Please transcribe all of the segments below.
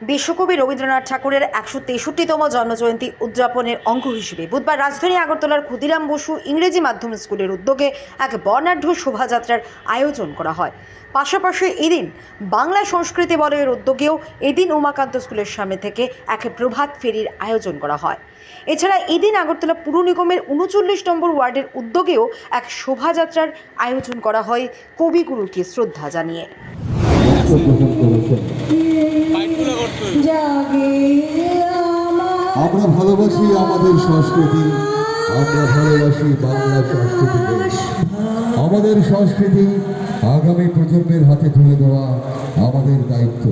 বিশ্বকবি রবীন্দ্রনাথ ঠাকুরের ১৬৩তম জন্মজয়ন্তী উদযাপনের অঙ্গ হিসেবে বুধবার রাজধানী আগরতলার ক্ষুদিরাম বসু ইংরেজি মাধ্যম স্কুলের উদ্যোগে এক বর্ণাঢ্য শোভাযাত্রার আয়োজন করা হয়। পাশাপাশি এদিন বাংলা সংস্কৃতি বলয়ের উদ্যোগেও এদিন উমাকান্ত স্কুলের সামনে থেকে এক প্রভাত ফেরির আয়োজন করা হয়। এছাড়া এদিন আগরতলা পুর নিগমের ৩৯ নম্বর ওয়ার্ডের উদ্যোগেও এক শোভাযাত্রার আয়োজন করা হয় কবিগুরুকে শ্রদ্ধা জানিয়ে। আমরা ভালোবাসি আমাদের সংস্কৃতি, আমরা ভালোবাসি বাংলা সংস্কৃতিকে। আমাদের সংস্কৃতি আগামী প্রজন্মের হাতে তুলে দেওয়া আমাদের দায়িত্ব।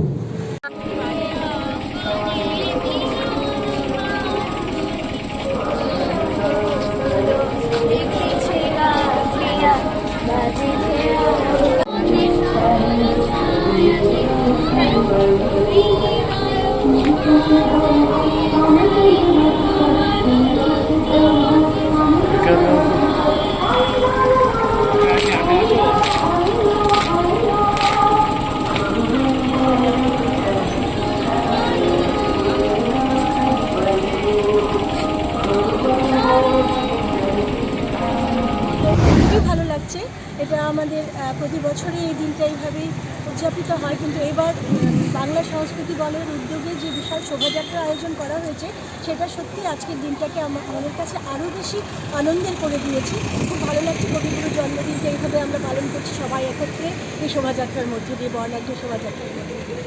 ভালো লাগছে। এটা আমাদের প্রতি বছরই এই দিনটা এইভাবেই উদযাপিত হয়, কিন্তু এবার বাংলা সংস্কৃতি বলয়ের উদ্যোগে যে বিশাল শোভাযাত্রার আয়োজন করা হয়েছে সেটা সত্যি আজকের দিনটাকে আমাদের কাছে আরও বেশি আনন্দের করে দিয়েছে। খুব ভালো লাগছে কবিগুরুর জন্মদিনটা এইভাবে আমরা পালন করছি সবাই একত্রে এই শোভাযাত্রার মধ্যে দিয়ে, বর্ণাঢ্য শোভাযাত্রার মধ্যে দিয়ে।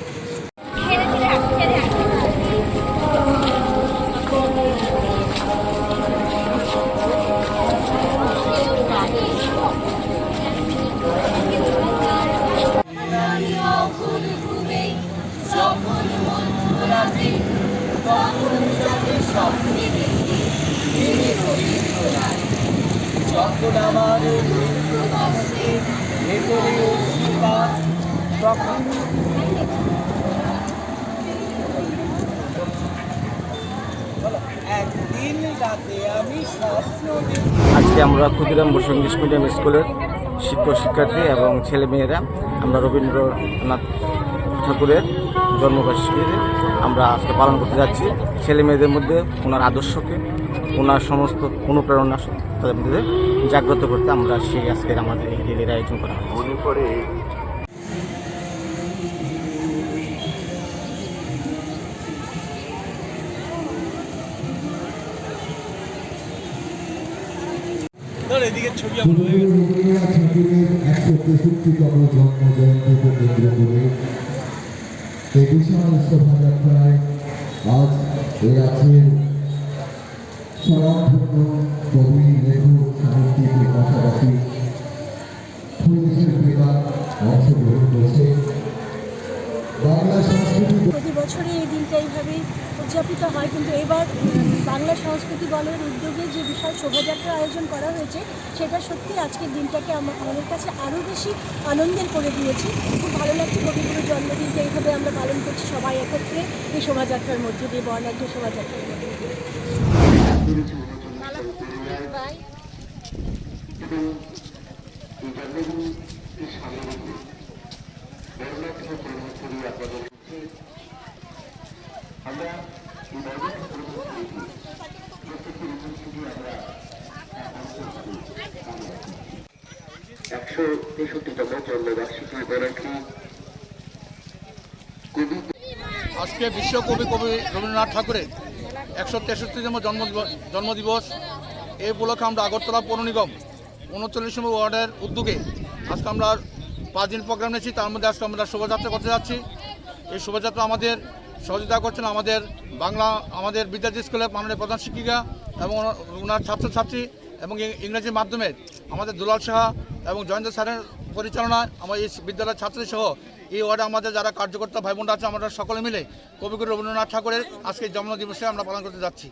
আজকে আমরা ক্ষুদিরাম বসু ইংলিশ মিডিয়াম স্কুলের শিক্ষক শিক্ষার্থী এবং ছেলেমেয়েরা আমরা রবীন্দ্রনাথ ঠাকুরের জন্মবার্ষিকী আমরা আজকে পালন করতে যাচ্ছি। ছেলে মেয়েদের মধ্যে ওনার আদর্শকে, ওনার সমস্ত অনুপ্রেরণা তাদের মধ্যে জাগ্রত করতে আমরা সেই আজকের আমাদের এই রেলির আয়োজন করা মনে করে। রবীন্দ্রনাথ ঠাকুরের ১৬৩তম জন্মজয়ন্তীকে কেন্দ্র করে এই বিশাল শোভাযাত্রায় আজ এই আছেন স্বনামধন্য কবি, লেখক, সাহিত্যিকের পাশাপাশি পরিবেশের অংশগ্রহণ করছে। বাংলা সংস্কৃতি প্রতি বছরই এই দিনটা এইভাবেই উদযাপিত হয়, কিন্তু এবার বাংলা সংস্কৃতি বলয়ের উদ্যোগে যে বিশাল শোভাযাত্রার আয়োজন করা হয়েছে সেটা সত্যি আজকের দিনটাকে আমাদের কাছে আরও বেশি আনন্দের করে দিয়েছে। খুব ভালো লাগছে কবিগুরুর জন্মদিনটা এইভাবে আমরা পালন করছি সবাই একত্রে এই শোভাযাত্রার মধ্যে দিয়ে, বর্ণাঢ্য শোভাযাত্রার মধ্যে দিয়ে। আজকে বিশ্বকবি রবীন্দ্রনাথ ঠাকুরের ১৬৩তম জন্মদিবস। এই উপলক্ষে আমরা আগরতলা পৌর নিগম ৩৯ নম্বর ওয়ার্ডের উদ্যোগে আজকে আমরা 5 দিন প্রোগ্রাম নিয়েছি। তার মধ্যে আজকে আমরা শোভাযাত্রা করতে যাচ্ছি। এই শোভাযাত্রা আমাদের সহযোগিতা করছেন আমাদের বিদ্যার্থী স্কুলের মাননীয় প্রধান শিক্ষিকা এবং ওনার ছাত্রছাত্রী এবং ইংরেজি মাধ্যমে আমাদের দুলাল সাহা এবং জয়েন্দ্র স্যারের পরিচালনায় আমার এই বিদ্যালয়ের ছাত্রী সহ এই ওয়ার্ডে আমাদের যারা কার্যকর্তা ভাই বোনরা আছে আমরা সকলে মিলে কবিগুরু রবীন্দ্রনাথ ঠাকুরের আজকে জন্মদিবসে আমরা পালন করতে যাচ্ছি।